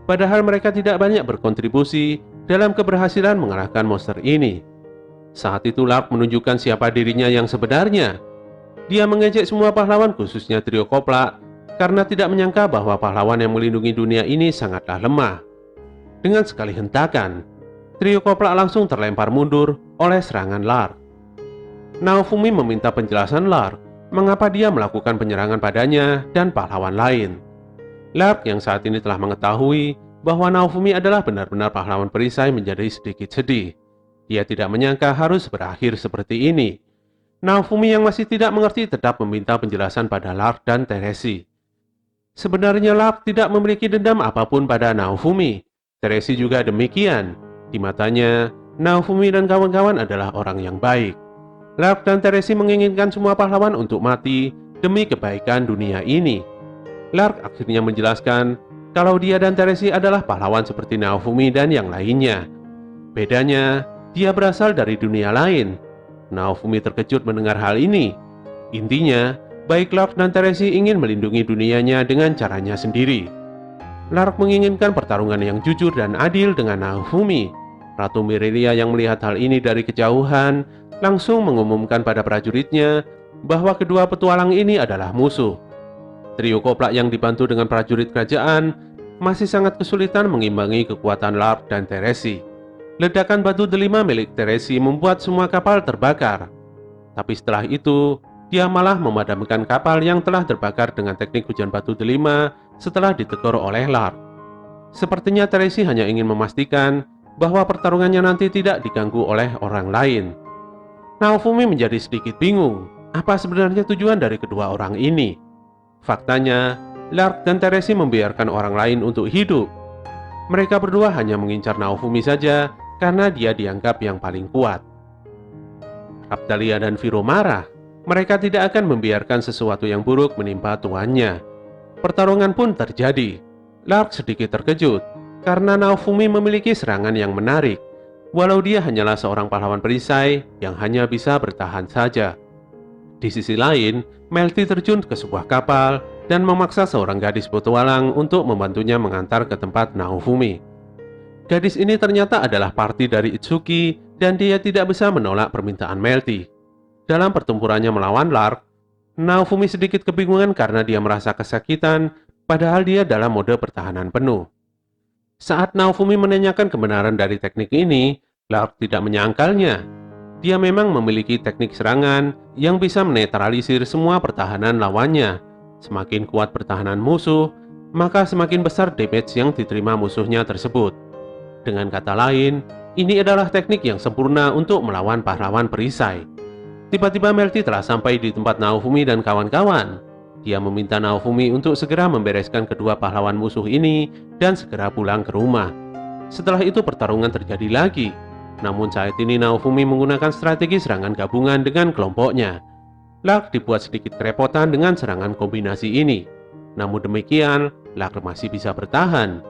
Padahal mereka tidak banyak berkontribusi dalam keberhasilan mengalahkan monster ini. Saat itu Lark menunjukkan siapa dirinya yang sebenarnya. Dia mengejek semua pahlawan khususnya trio Koplak karena tidak menyangka bahwa pahlawan yang melindungi dunia ini sangatlah lemah. Dengan sekali hentakan, trio Koplak langsung terlempar mundur oleh serangan Lark. Naofumi meminta penjelasan Lark mengapa dia melakukan penyerangan padanya dan pahlawan lain. Lark yang saat ini telah mengetahui bahwa Naofumi adalah benar-benar pahlawan perisai menjadi sedikit sedih. Dia tidak menyangka harus berakhir seperti ini. Naofumi yang masih tidak mengerti tetap meminta penjelasan pada Lark dan Teresi. Sebenarnya Lark tidak memiliki dendam apapun pada Naofumi. Teresi juga demikian. Di matanya, Naofumi dan kawan-kawan adalah orang yang baik. Lark dan Teresi menginginkan semua pahlawan untuk mati demi kebaikan dunia ini. Lark akhirnya menjelaskan kalau dia dan Teresi adalah pahlawan seperti Naofumi dan yang lainnya. Bedanya, dia berasal dari dunia lain. Naofumi terkejut mendengar hal ini. Intinya, baik Lark dan Teresi ingin melindungi dunianya dengan caranya sendiri. Lark menginginkan pertarungan yang jujur dan adil dengan Naofumi. Ratu Mirelia yang melihat hal ini dari kejauhan langsung mengumumkan pada prajuritnya bahwa kedua petualang ini adalah musuh. Trio Koplak yang dibantu dengan prajurit kerajaan masih sangat kesulitan mengimbangi kekuatan Lark dan Teresi. Ledakan batu delima milik Teresi membuat semua kapal terbakar. Tapi setelah itu, dia malah memadamkan kapal yang telah terbakar dengan teknik hujan batu delima setelah ditegur oleh Lark. Sepertinya Teresi hanya ingin memastikan bahwa pertarungannya nanti tidak diganggu oleh orang lain. Naofumi menjadi sedikit bingung, apa sebenarnya tujuan dari kedua orang ini? Faktanya, Lark dan Teresi membiarkan orang lain untuk hidup. Mereka berdua hanya mengincar Naofumi saja karena dia dianggap yang paling kuat. Raptalia dan Viro marah. Mereka tidak akan membiarkan sesuatu yang buruk menimpa tuannya. Pertarungan pun terjadi. Lark sedikit terkejut karena Naofumi memiliki serangan yang menarik. Walau dia hanyalah seorang pahlawan perisai yang hanya bisa bertahan saja. Di sisi lain, Melty terjun ke sebuah kapal dan memaksa seorang gadis petualang untuk membantunya mengantar ke tempat Naofumi. Gadis ini ternyata adalah parti dari Itsuki dan dia tidak bisa menolak permintaan Melty. Dalam pertempurannya melawan Lark, Naofumi sedikit kebingungan karena dia merasa kesakitan, padahal dia dalam mode pertahanan penuh. Saat Naofumi menanyakan kebenaran dari teknik ini, Lark tidak menyangkalnya. Dia memang memiliki teknik serangan yang bisa menetralisir semua pertahanan lawannya. Semakin kuat pertahanan musuh, maka semakin besar damage yang diterima musuhnya tersebut. Dengan kata lain, ini adalah teknik yang sempurna untuk melawan pahlawan perisai. Tiba-tiba Melty telah sampai di tempat Naofumi dan kawan-kawan. Dia meminta Naofumi untuk segera membereskan kedua pahlawan musuh ini dan segera pulang ke rumah. Setelah itu pertarungan terjadi lagi. Namun saat ini Naofumi menggunakan strategi serangan gabungan dengan kelompoknya. Lark dibuat sedikit kerepotan dengan serangan kombinasi ini. Namun demikian, Lark masih bisa bertahan.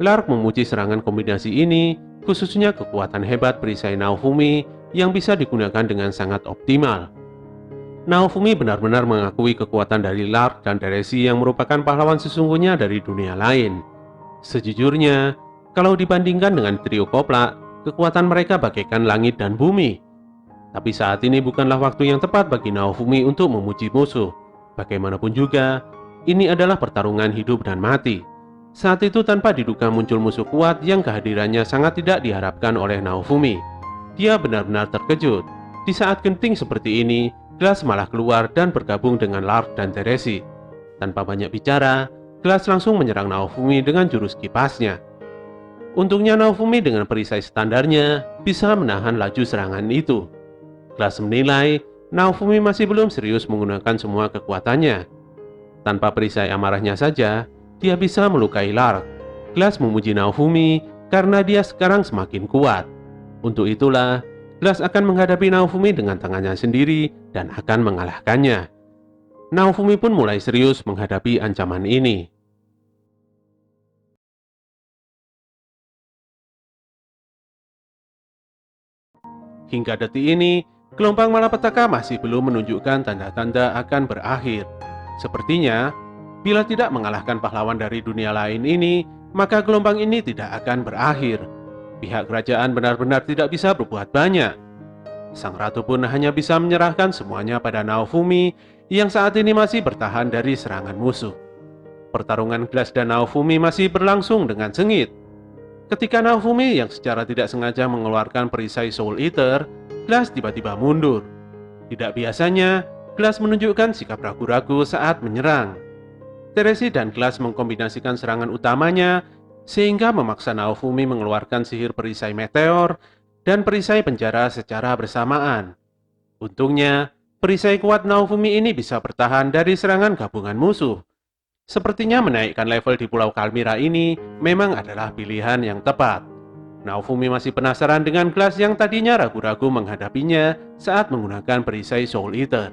Lark memuji serangan kombinasi ini, khususnya kekuatan hebat perisai Naofumi yang bisa digunakan dengan sangat optimal. Naofumi benar-benar mengakui kekuatan dari Lark dan Teresi yang merupakan pahlawan sesungguhnya dari dunia lain. Sejujurnya, kalau dibandingkan dengan trio Koplak, kekuatan mereka bagaikan langit dan bumi. Tapi saat ini bukanlah waktu yang tepat bagi Naofumi untuk memuji musuh. Bagaimanapun juga, ini adalah pertarungan hidup dan mati. Saat itu tanpa diduga muncul musuh kuat yang kehadirannya sangat tidak diharapkan oleh Naofumi. Dia benar-benar terkejut. Di saat genting seperti ini, Glass malah keluar dan bergabung dengan Lark dan Teresi. Tanpa banyak bicara, Glass langsung menyerang Naofumi dengan jurus kipasnya. Untungnya Naofumi dengan perisai standarnya bisa menahan laju serangan itu. Glass menilai Naofumi masih belum serius menggunakan semua kekuatannya. Tanpa perisai amarahnya saja, dia bisa melukai Lark. Glass memuji Naofumi karena dia sekarang semakin kuat. Untuk itulah, Glass akan menghadapi Naofumi dengan tangannya sendiri dan akan mengalahkannya. Naofumi pun mulai serius menghadapi ancaman ini. Hingga detik ini, gelombang malapetaka masih belum menunjukkan tanda-tanda akan berakhir. Sepertinya, bila tidak mengalahkan pahlawan dari dunia lain ini, maka gelombang ini tidak akan berakhir. Pihak kerajaan benar-benar tidak bisa berbuat banyak. Sang ratu pun hanya bisa menyerahkan semuanya pada Naofumi yang saat ini masih bertahan dari serangan musuh. Pertarungan Glass dan Naofumi masih berlangsung dengan sengit. Ketika Naofumi yang secara tidak sengaja mengeluarkan perisai Soul Eater, Glass tiba-tiba mundur. Tidak biasanya, Glass menunjukkan sikap ragu-ragu saat menyerang. Teresi dan Glass mengkombinasikan serangan utamanya sehingga memaksa Naofumi mengeluarkan sihir perisai meteor dan perisai penjara secara bersamaan. Untungnya, perisai kuat Naofumi ini bisa bertahan dari serangan gabungan musuh. Sepertinya menaikkan level di Pulau Kalmira ini memang adalah pilihan yang tepat. Naofumi masih penasaran dengan Glass yang tadinya ragu-ragu menghadapinya saat menggunakan perisai Soul Eater.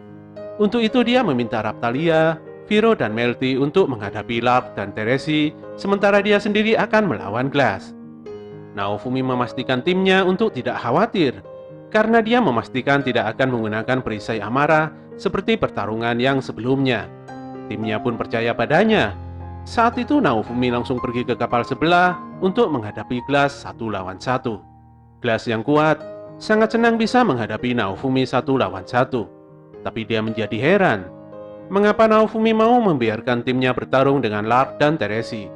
Untuk itu dia meminta Raptalia, Viro dan Melty untuk menghadapi Lark dan Teresi, sementara dia sendiri akan melawan Glass. Naofumi memastikan timnya untuk tidak khawatir, karena dia memastikan tidak akan menggunakan perisai amarah seperti pertarungan yang sebelumnya. Timnya pun percaya padanya. Saat itu Naofumi langsung pergi ke kapal sebelah untuk menghadapi Glass 1 lawan 1. Glass yang kuat sangat senang bisa menghadapi Naofumi 1 lawan 1. Tapi dia menjadi heran. Mengapa Naofumi mau membiarkan timnya bertarung dengan Lark dan Teresi?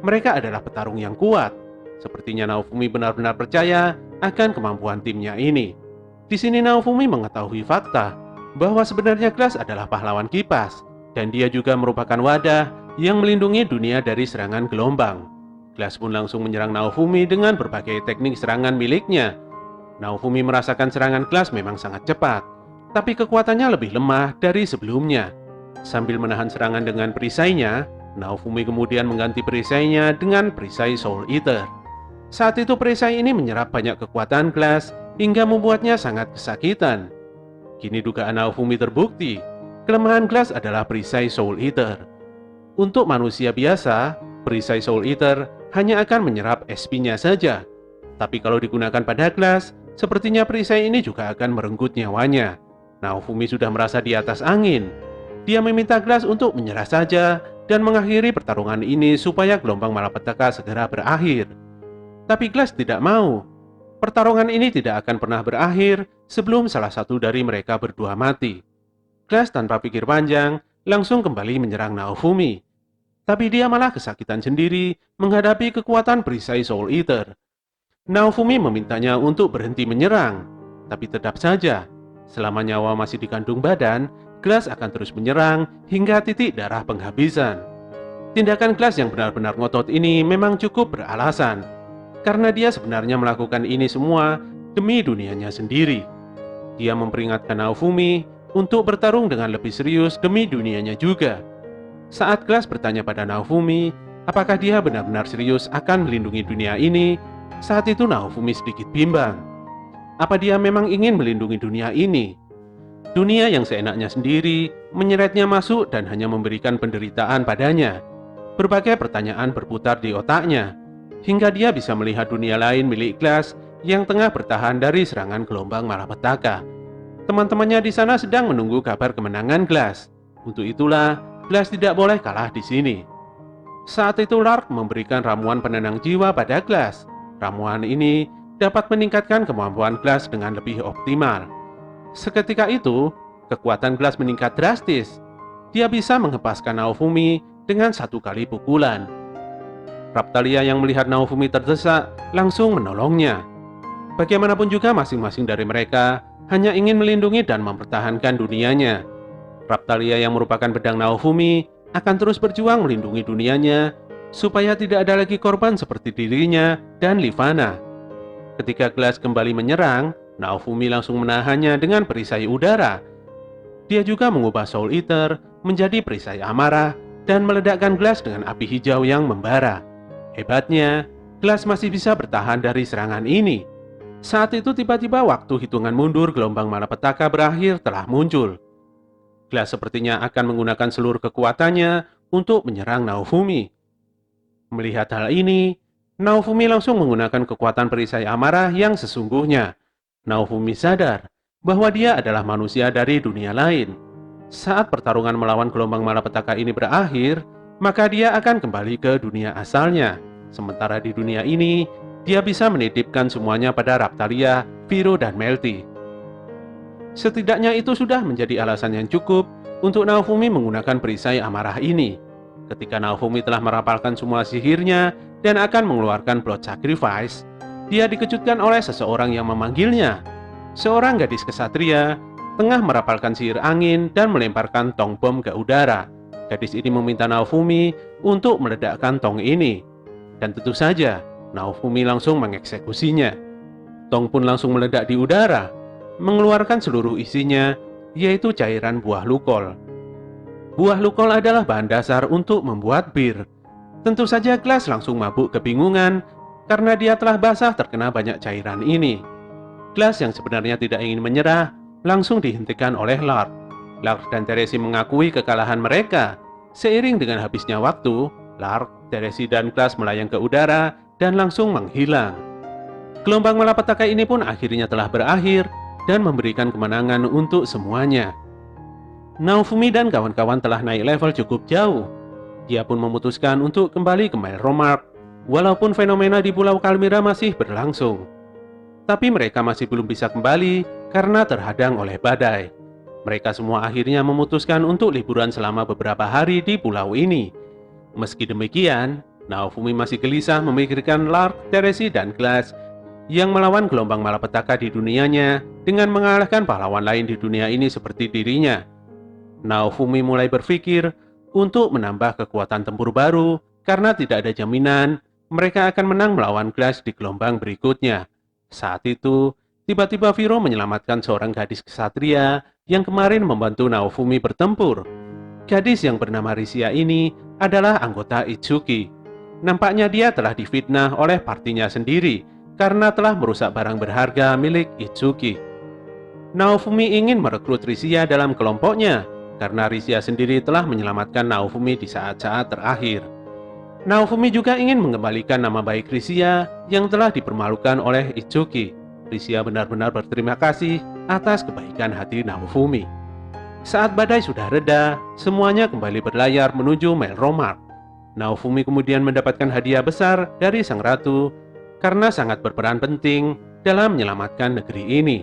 Mereka adalah petarung yang kuat. Sepertinya Naofumi benar-benar percaya akan kemampuan timnya ini. Di sini Naofumi mengetahui fakta bahwa sebenarnya Glass adalah pahlawan kipas, dan dia juga merupakan wadah yang melindungi dunia dari serangan gelombang. Glass pun langsung menyerang Naofumi dengan berbagai teknik serangan miliknya. Naofumi merasakan serangan Glass memang sangat cepat, tapi kekuatannya lebih lemah dari sebelumnya. Sambil menahan serangan dengan perisainya, Naofumi kemudian mengganti perisainya dengan perisai Soul Eater. Saat itu perisai ini menyerap banyak kekuatan Glass hingga membuatnya sangat kesakitan. Kini dugaan Naofumi terbukti. Kelemahan Glass adalah perisai Soul Eater. Untuk manusia biasa, perisai Soul Eater hanya akan menyerap SP-nya saja. Tapi kalau digunakan pada Glass, sepertinya perisai ini juga akan merenggut nyawanya. Naofumi sudah merasa di atas angin. Dia meminta Glass untuk menyerah saja dan mengakhiri pertarungan ini supaya gelombang malapetaka segera berakhir. Tapi Glass tidak mau. Pertarungan ini tidak akan pernah berakhir sebelum salah satu dari mereka berdua mati. Glass tanpa pikir panjang langsung kembali menyerang Naofumi. Tapi dia malah kesakitan sendiri menghadapi kekuatan perisai Soul Eater. Naofumi memintanya untuk berhenti menyerang, tapi tetap saja, selama nyawa masih dikandung badan, Glass akan terus menyerang hingga titik darah penghabisan. Tindakan Glass yang benar-benar ngotot ini memang cukup beralasan, karena dia sebenarnya melakukan ini semua demi dunianya sendiri. Dia memperingatkan Naofumi untuk bertarung dengan lebih serius demi dunianya juga. Saat Glass bertanya pada Naofumi, apakah dia benar-benar serius akan melindungi dunia ini, saat itu Naofumi sedikit bimbang. Apa dia memang ingin melindungi dunia ini? Dunia yang seenaknya sendiri menyeretnya masuk dan hanya memberikan penderitaan padanya. Berbagai pertanyaan berputar di otaknya, hingga dia bisa melihat dunia lain milik Glass yang tengah bertahan dari serangan gelombang malapetaka. Teman-temannya di sana sedang menunggu kabar kemenangan Glass. Untuk itulah, Glass tidak boleh kalah di sini. Saat itu Lark memberikan ramuan penenang jiwa pada Glass. Ramuan ini dapat meningkatkan kemampuan Glass dengan lebih optimal. Seketika itu, kekuatan Glass meningkat drastis. Dia bisa menghempaskan Naofumi dengan satu kali pukulan. Raptalia yang melihat Naofumi terdesak langsung menolongnya. Bagaimanapun juga masing-masing dari mereka hanya ingin melindungi dan mempertahankan dunianya. Raptalia yang merupakan pedang Naofumi akan terus berjuang melindungi dunianya supaya tidak ada lagi korban seperti dirinya dan Livana. Ketika Glass kembali menyerang, Naofumi langsung menahannya dengan perisai udara. Dia juga mengubah Soul Eater menjadi perisai amarah dan meledakkan Glass dengan api hijau yang membara. Hebatnya, Glass masih bisa bertahan dari serangan ini. Saat itu tiba-tiba waktu hitungan mundur gelombang malapetaka berakhir telah muncul. Glass sepertinya akan menggunakan seluruh kekuatannya untuk menyerang Naofumi. Melihat hal ini, Naofumi langsung menggunakan kekuatan perisai amarah yang sesungguhnya. Naofumi sadar bahwa dia adalah manusia dari dunia lain. Saat pertarungan melawan gelombang malapetaka ini berakhir, maka dia akan kembali ke dunia asalnya. Sementara di dunia ini, dia bisa menitipkan semuanya pada Raptalia, Viro, dan Melty. Setidaknya itu sudah menjadi alasan yang cukup untuk Naofumi menggunakan perisai amarah ini. Ketika Naofumi telah merapalkan semua sihirnya dan akan mengeluarkan Blood Sacrifice, dia dikejutkan oleh seseorang yang memanggilnya. Seorang gadis kesatria tengah merapalkan sihir angin dan melemparkan tong bom ke udara. Gadis ini meminta Naofumi untuk meledakkan tong ini. Dan tentu saja, Naofumi langsung mengeksekusinya. Tong pun langsung meledak di udara, mengeluarkan seluruh isinya, yaitu cairan buah lukol. Buah lukol adalah bahan dasar untuk membuat bir. Tentu saja Glass langsung mabuk kebingungan karena dia telah basah terkena banyak cairan ini. Glass yang sebenarnya tidak ingin menyerah langsung dihentikan oleh Lark. Lark dan Teresi mengakui kekalahan mereka. Seiring dengan habisnya waktu, Lark, Teresi, dan Glass melayang ke udara dan langsung menghilang. Gelombang malapetaka ini pun akhirnya telah berakhir dan memberikan kemenangan untuk semuanya. Naofumi dan kawan-kawan telah naik level cukup jauh. Dia pun memutuskan untuk kembali ke Melromark, walaupun fenomena di Pulau Kalmira masih berlangsung. Tapi mereka masih belum bisa kembali karena terhadang oleh badai. Mereka semua akhirnya memutuskan untuk liburan selama beberapa hari di pulau ini. Meski demikian, Naofumi masih gelisah memikirkan Lark, Teresi, dan Glass yang melawan gelombang malapetaka di dunianya dengan mengalahkan pahlawan lain di dunia ini seperti dirinya. Naofumi mulai berpikir untuk menambah kekuatan tempur baru karena tidak ada jaminan mereka akan menang melawan Glass di gelombang berikutnya. Saat itu, tiba-tiba Viro menyelamatkan seorang gadis kesatria yang kemarin membantu Naofumi bertempur. Gadis yang bernama Risia ini adalah anggota Itsuki. Nampaknya dia telah difitnah oleh partinya sendiri karena telah merusak barang berharga milik Itsuki. Naofumi ingin merekrut Risia dalam kelompoknya karena Risia sendiri telah menyelamatkan Naofumi di saat-saat terakhir. Naofumi juga ingin mengembalikan nama baik Risia yang telah dipermalukan oleh Itsuki. Risia benar-benar berterima kasih atas kebaikan hati Naofumi. Saat badai sudah reda, semuanya kembali berlayar menuju Melromark. Naofumi kemudian mendapatkan hadiah besar dari sang ratu karena sangat berperan penting dalam menyelamatkan negeri ini.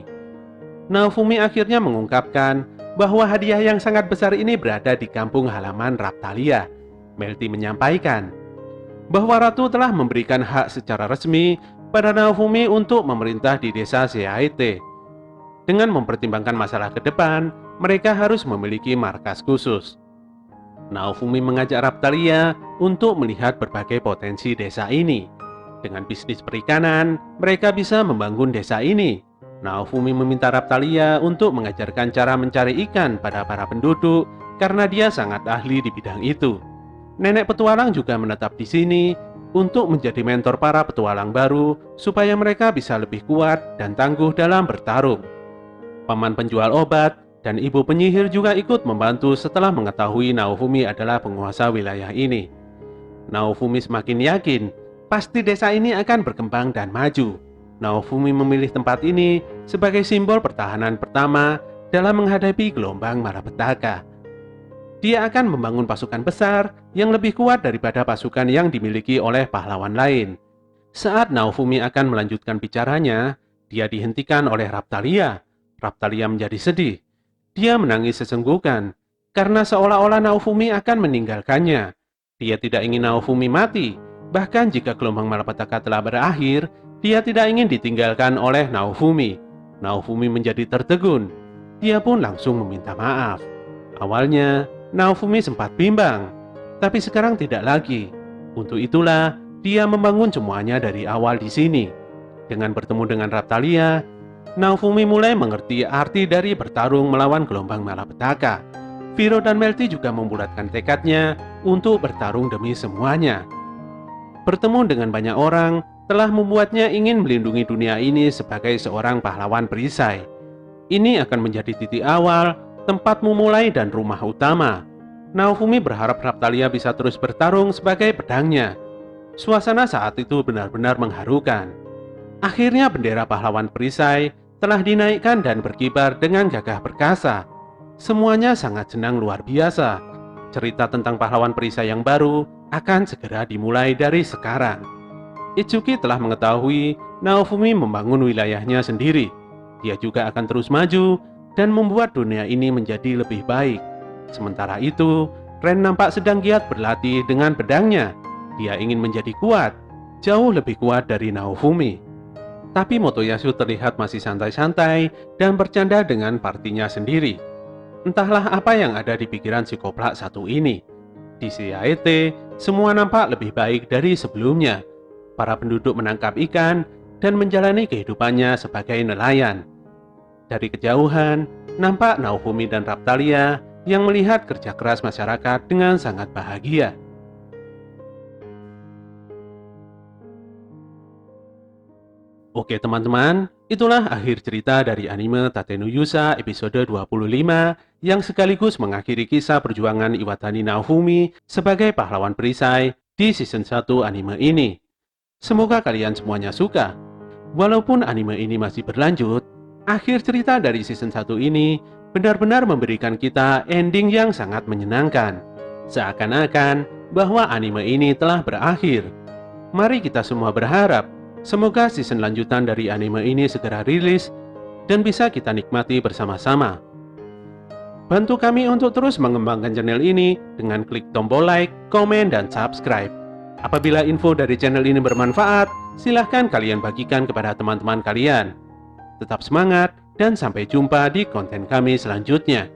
Naofumi akhirnya mengungkapkan bahwa hadiah yang sangat besar ini berada di kampung halaman Raptalia. Melty menyampaikan bahwa ratu telah memberikan hak secara resmi pada Naofumi untuk memerintah di desa Seaete. Dengan mempertimbangkan masalah ke depan, mereka harus memiliki markas khusus. Naofumi mengajak Raptalia untuk melihat berbagai potensi desa ini. Dengan bisnis perikanan, mereka bisa membangun desa ini. Naofumi meminta Raptalia untuk mengajarkan cara mencari ikan pada para penduduk karena dia sangat ahli di bidang itu. Nenek petualang juga menetap di sini untuk menjadi mentor para petualang baru supaya mereka bisa lebih kuat dan tangguh dalam bertarung. Paman penjual obat dan ibu penyihir juga ikut membantu setelah mengetahui Naofumi adalah penguasa wilayah ini. Naofumi semakin yakin pasti desa ini akan berkembang dan maju. Naofumi memilih tempat ini sebagai simbol pertahanan pertama dalam menghadapi gelombang malapetaka. Dia akan membangun pasukan besar yang lebih kuat daripada pasukan yang dimiliki oleh pahlawan lain. Saat Naofumi akan melanjutkan bicaranya, dia dihentikan oleh Raptalia. Raptalia menjadi sedih. Dia menangis sesenggukan karena seolah-olah Naofumi akan meninggalkannya. Dia tidak ingin Naofumi mati. Bahkan jika gelombang malapetaka telah berakhir, dia tidak ingin ditinggalkan oleh Naofumi. Naofumi menjadi tertegun. Dia pun langsung meminta maaf. Awalnya, Naofumi sempat bimbang, tapi sekarang tidak lagi. Untuk itulah, dia membangun semuanya dari awal di sini. Dengan bertemu dengan Raptalia, Naofumi mulai mengerti arti dari bertarung melawan gelombang malapetaka. Viro dan Melty juga membulatkan tekadnya untuk bertarung demi semuanya. Bertemu dengan banyak orang telah membuatnya ingin melindungi dunia ini sebagai seorang pahlawan perisai. Ini akan menjadi titik awal, tempat memulai dan rumah utama. Naofumi berharap Raptalia bisa terus bertarung sebagai pedangnya. Suasana saat itu benar-benar mengharukan. Akhirnya bendera pahlawan perisai telah dinaikkan dan berkibar dengan gagah perkasa. Semuanya sangat senang luar biasa. Cerita tentang pahlawan perisai yang baru akan segera dimulai dari sekarang. Itsuki telah mengetahui Naofumi membangun wilayahnya sendiri. Dia juga akan terus maju dan membuat dunia ini menjadi lebih baik. Sementara itu, Ren nampak sedang giat berlatih dengan pedangnya. Dia ingin menjadi kuat, jauh lebih kuat dari Naofumi. Tapi Motoyasu terlihat masih santai-santai dan bercanda dengan partinya sendiri. Entahlah apa yang ada di pikiran si koplak satu ini. Di Seaete, semua nampak lebih baik dari sebelumnya. Para penduduk menangkap ikan dan menjalani kehidupannya sebagai nelayan. Dari kejauhan, nampak Naofumi dan Raptalia yang melihat kerja keras masyarakat dengan sangat bahagia. Oke teman-teman, itulah akhir cerita dari anime Tate no Yusa episode 25 yang sekaligus mengakhiri kisah perjuangan Iwatani Naofumi sebagai pahlawan perisai di season 1 anime ini. Semoga kalian semuanya suka. Walaupun anime ini masih berlanjut, akhir cerita dari season 1 ini benar-benar memberikan kita ending yang sangat menyenangkan. Seakan-akan bahwa anime ini telah berakhir. Mari kita semua berharap semoga season lanjutan dari anime ini segera rilis dan bisa kita nikmati bersama-sama. Bantu kami untuk terus mengembangkan channel ini dengan klik tombol like, komen, dan subscribe. Apabila info dari channel ini bermanfaat, silahkan kalian bagikan kepada teman-teman kalian. Tetap semangat dan sampai jumpa di konten kami selanjutnya.